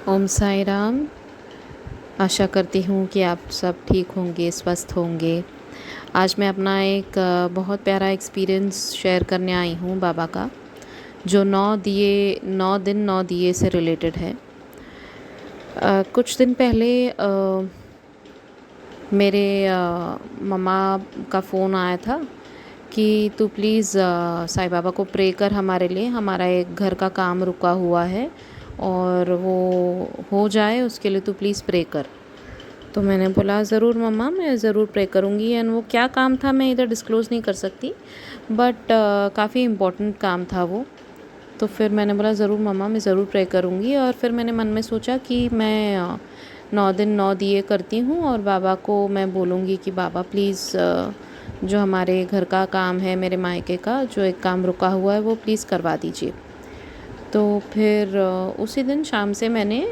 ओम साई राम। आशा करती हूँ कि आप सब ठीक होंगे, स्वस्थ होंगे। आज मैं अपना एक बहुत प्यारा एक्सपीरियंस शेयर करने आई हूँ बाबा का, जो 9 दिन 9 दिए से रिलेटेड है। कुछ दिन पहले मेरे मम्मा का फ़ोन आया था कि तू प्लीज़ साईं बाबा को प्रे कर हमारे लिए, हमारा एक घर का काम रुका हुआ है और वो हो जाए, उसके लिए तू प्लीज़ प्रे कर। तो मैंने बोला ज़रूर मम्मा, मैं ज़रूर प्रे करूँगी। एंड वो क्या काम था मैं इधर डिस्क्लोज़ नहीं कर सकती, बट काफ़ी इम्पोर्टेंट काम था वो। तो फिर मैंने बोला ज़रूर मम्मा, मैं ज़रूर प्रे करूँगी। और फिर मैंने मन में सोचा कि मैं 9 दिन 9 दिए करती हूँ और बाबा को मैं बोलूँगी कि बाबा प्लीज़ जो हमारे घर का काम है, मेरे मायके का जो एक काम रुका हुआ है, वो प्लीज़ करवा दीजिए। तो फिर उसी दिन शाम से मैंने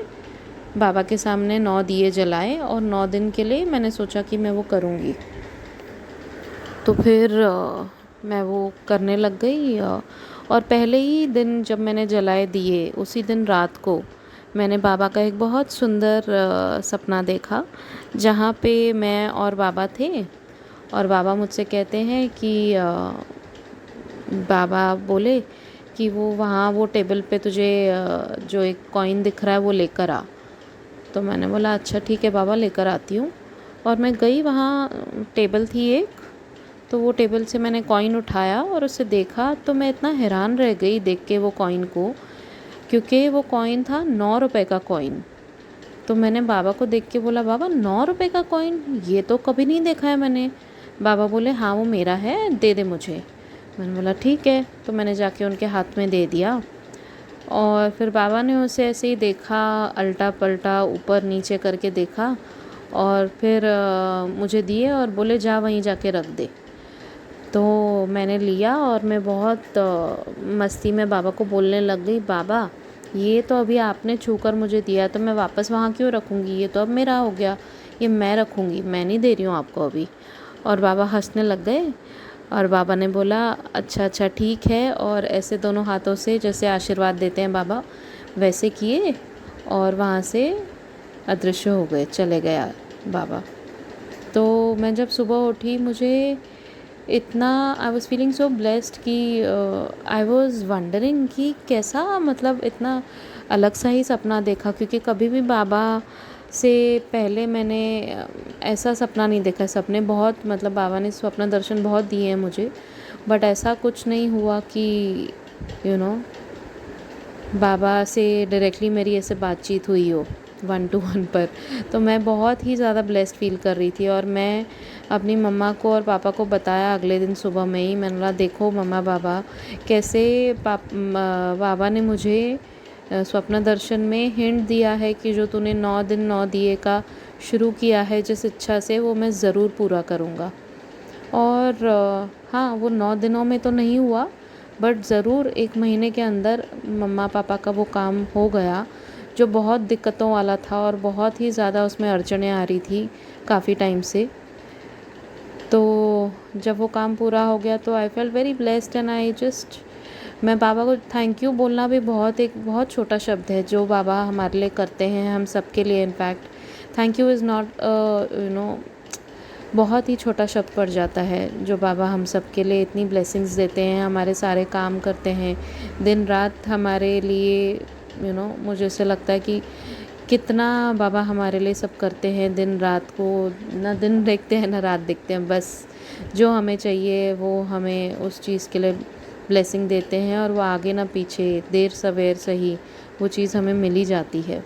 बाबा के सामने 9 दिए जलाए और 9 दिन के लिए मैंने सोचा कि मैं वो करूँगी। तो फिर मैं वो करने लग गई। और पहले ही दिन जब मैंने जलाए दिए, उसी दिन रात को मैंने बाबा का एक बहुत सुंदर सपना देखा, जहाँ पे मैं और बाबा थे। और बाबा मुझसे कहते हैं कि बाबा बोले कि वो वहाँ वो टेबल पे तुझे जो एक कॉइन दिख रहा है वो लेकर आ। तो मैंने बोला अच्छा ठीक है बाबा, लेकर आती हूँ। और मैं गई, वहाँ टेबल थी एक, तो वो टेबल से मैंने कॉइन उठाया और उसे देखा। तो मैं इतना हैरान रह गई देख के वो कॉइन को, क्योंकि वो कॉइन था 9 रुपए का कॉइन। तो मैंने बाबा को देख के बोला बाबा 9 रुपए का कॉइन, ये तो कभी नहीं देखा है मैंने। बाबा बोले हाँ वो मेरा है, दे दे मुझे। मैंने बोला ठीक है। तो मैंने जाके उनके हाथ में दे दिया। और फिर बाबा ने उसे ऐसे ही देखा, अल्टा पल्टा ऊपर नीचे करके देखा और फिर मुझे दिए और बोले जा वहीं जाके रख दे। तो मैंने लिया और मैं बहुत मस्ती में बाबा को बोलने लग गई, बाबा ये तो अभी आपने छू कर मुझे दिया, तो मैं वापस वहाँ क्यों रखूँगी, ये तो अब मेरा हो गया, ये मैं रखूँगी, मैं नहीं दे रही हूँ आपको अभी। और बाबा हंसने लग गए। और बाबा ने बोला अच्छा अच्छा ठीक है, और ऐसे दोनों हाथों से जैसे आशीर्वाद देते हैं बाबा, वैसे किए और वहाँ से अदृश्य हो गए, चले गया बाबा। तो मैं जब सुबह उठी, मुझे इतना I was feeling so blessed कि आई वॉज़ वंडरिंग कि कैसा, मतलब इतना अलग सा ही सपना देखा, क्योंकि कभी भी बाबा से पहले मैंने ऐसा सपना नहीं देखा। सपने बहुत, मतलब बाबा ने स्वप्न दर्शन बहुत दिए हैं मुझे, बट ऐसा कुछ नहीं हुआ कि यू नो बाबा से डायरेक्टली मेरी ऐसे बातचीत हुई हो 1 to 1 पर। तो मैं बहुत ही ज़्यादा ब्लेस्ड फील कर रही थी। और मैं अपनी मम्मा को और पापा को बताया अगले दिन सुबह में ही। मैंने बोला देखो मम्मा बाबा, कैसे बाबा ने मुझे स्वप्न दर्शन में हिंट दिया है कि जो तूने 9 दिन 9 दिए का शुरू किया है जिस इच्छा से, वो मैं ज़रूर पूरा करूँगा। और हाँ, वो 9 दिनों में तो नहीं हुआ, बट ज़रूर 1 महीने के अंदर मम्मा पापा का वो काम हो गया, जो बहुत दिक्कतों वाला था और बहुत ही ज़्यादा उसमें अड़चनें आ रही थी काफ़ी टाइम से। तो जब वो काम पूरा हो गया तो I felt very blessed and I just, मैं बाबा को थैंक यू बोलना भी बहुत, एक बहुत छोटा शब्द है जो बाबा हमारे लिए करते हैं, हम सब के लिए। In fact thank you is not बहुत ही छोटा शब्द पड़ जाता है, जो बाबा हम सब के लिए इतनी ब्लेसिंग्स देते हैं, हमारे सारे काम करते हैं दिन रात हमारे लिए। मुझे ऐसे लगता है कि कितना बाबा हमारे लिए सब करते हैं दिन रात को, ना दिन देखते हैं ना रात देखते हैं, बस जो हमें चाहिए वो हमें उस चीज़ के लिए ब्लेसिंग देते हैं, और वो आगे ना पीछे देर सवेर सही वो चीज़ हमें मिल ही जाती है।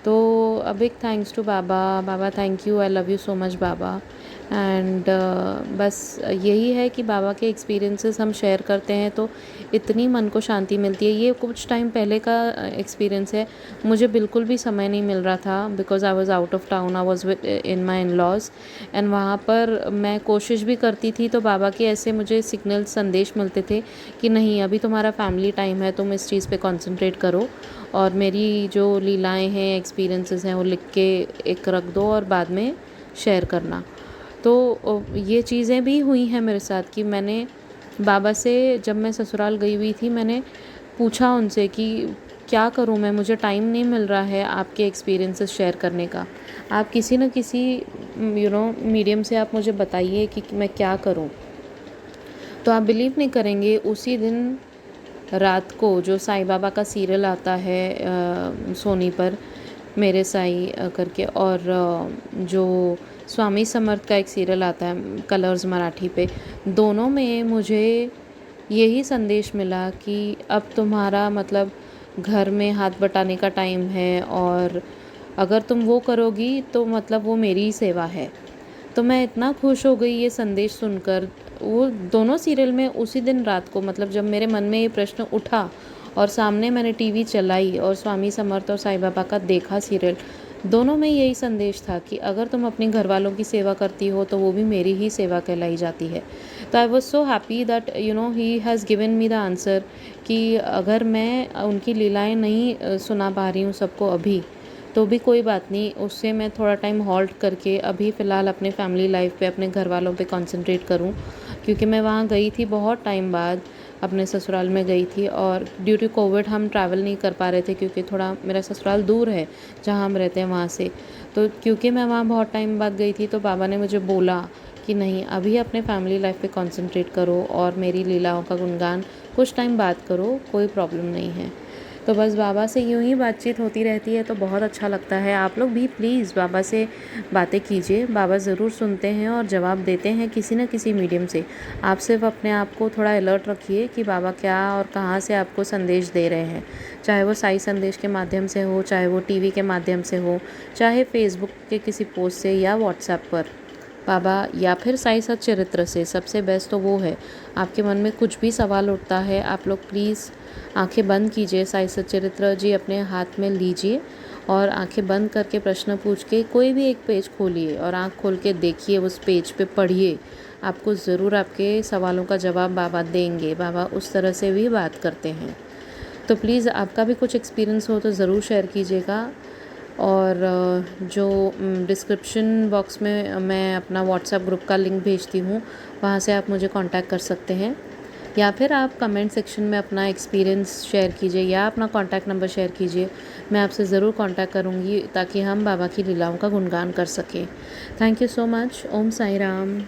तो a big thanks to Baba. Baba thank you, I love you so much Baba. And बस यही है कि बाबा के एक्सपीरियंसेस हम शेयर करते हैं तो इतनी मन को शांति मिलती है। ये कुछ टाइम पहले का एक्सपीरियंस है, मुझे बिल्कुल भी समय नहीं मिल रहा था, because I was out of town, I was with in my in lodge. And वहाँ पर मैं कोशिश भी करती थी तो बाबा के ऐसे मुझे सिग्नल संदेश मिलते थे कि नहीं अभी तुम्हारा फैमिली टाइम है, तुम इस चीज़ पे कंसंट्रेट करो, और मेरी जो लीलाएं हैं, एक्सपीरियंसेस हैं, वो लिख के एक रख दो और बाद में शेयर करना। तो ये चीज़ें भी हुई हैं मेरे साथ कि मैंने बाबा से, जब मैं ससुराल गई हुई थी, मैंने पूछा उनसे कि क्या करूँ मैं, मुझे टाइम नहीं मिल रहा है आपके एक्सपीरियंसेस शेयर करने का। आप किसी न किसी मीडियम से आप मुझे बताइए कि मैं क्या करूँ। तो आप बिलीव नहीं करेंगे, उसी दिन रात को जो साईं बाबा का सीरियल आता है सोनी पर, मेरे साईं करके, और जो स्वामी समर्थ का एक सीरियल आता है कलर्स मराठी पे, दोनों में मुझे यही संदेश मिला कि अब तुम्हारा मतलब घर में हाथ बटाने का टाइम है, और अगर तुम वो करोगी तो मतलब वो मेरी ही सेवा है। तो मैं इतना खुश हो गई ये संदेश सुनकर। वो दोनों सीरियल में उसी दिन रात को, मतलब जब मेरे मन में ये प्रश्न उठा और सामने मैंने टीवी चलाई और स्वामी समर्थ और साईं बाबा का देखा सीरियल, दोनों में यही संदेश था कि अगर तुम अपने घर वालों की सेवा करती हो तो वो भी मेरी ही सेवा कहलाई जाती है। तो I was so happy that he has given me the answer कि अगर मैं उनकी लीलाएं नहीं सुना पा रही हूँ सबको अभी, तो भी कोई बात नहीं, उससे मैं थोड़ा टाइम हॉल्ट करके अभी फ़िलहाल अपने फैमिली लाइफ पे, अपने घर वालों पे कंसंट्रेट करूं। क्योंकि मैं वहाँ गई थी बहुत टाइम बाद, अपने ससुराल में गई थी, और ड्यू टू कोविड हम ट्रैवल नहीं कर पा रहे थे क्योंकि थोड़ा मेरा ससुराल दूर है जहाँ हम रहते हैं वहाँ से। तो क्योंकि मैं वहाँ बहुत टाइम बाद गई थी, तो बाबा ने मुझे बोला कि नहीं, अभी अपने फैमिली लाइफ पे कंसंट्रेट करो और मेरी लीलाओं का गुणगान कुछ टाइम बाद करो, कोई प्रॉब्लम नहीं है। तो बस बाबा से यूँ ही बातचीत होती रहती है, तो बहुत अच्छा लगता है। आप लोग भी प्लीज़ बाबा से बातें कीजिए, बाबा ज़रूर सुनते हैं और जवाब देते हैं किसी न किसी मीडियम से। आप सिर्फ अपने आप को थोड़ा अलर्ट रखिए कि बाबा क्या और कहाँ से आपको संदेश दे रहे हैं। चाहे वो साई संदेश के माध्यम से हो, चाहे वो टीवी के माध्यम से हो, चाहे फेसबुक के किसी पोस्ट से या व्हाट्सएप पर बाबा, या फिर साई सच्चरित्र से। सबसे बेस्ट तो वो है। आपके मन में कुछ भी सवाल उठता है, आप लोग प्लीज़ आंखें बंद कीजिए, साई सच्चरित्र जी अपने हाथ में लीजिए और आंखें बंद करके प्रश्न पूछ के कोई भी एक पेज खोलिए और आंख खोल के देखिए, उस पेज पे पढ़िए। आपको ज़रूर आपके सवालों का जवाब बाबा देंगे। बाबा उस तरह से भी बात करते हैं। तो प्लीज़ आपका भी कुछ एक्सपीरियंस हो तो ज़रूर शेयर कीजिएगा। और जो डिस्क्रिप्शन बॉक्स में मैं अपना व्हाट्सएप ग्रुप का लिंक भेजती हूँ, वहाँ से आप मुझे कांटेक्ट कर सकते हैं, या फिर आप कमेंट सेक्शन में अपना एक्सपीरियंस शेयर कीजिए या अपना कॉन्टैक्ट नंबर शेयर कीजिए। मैं आपसे ज़रूर कांटेक्ट करूँगी ताकि हम बाबा की लीलाओं का गुणगान कर सकें। Thank you so much. Om Sai Ram.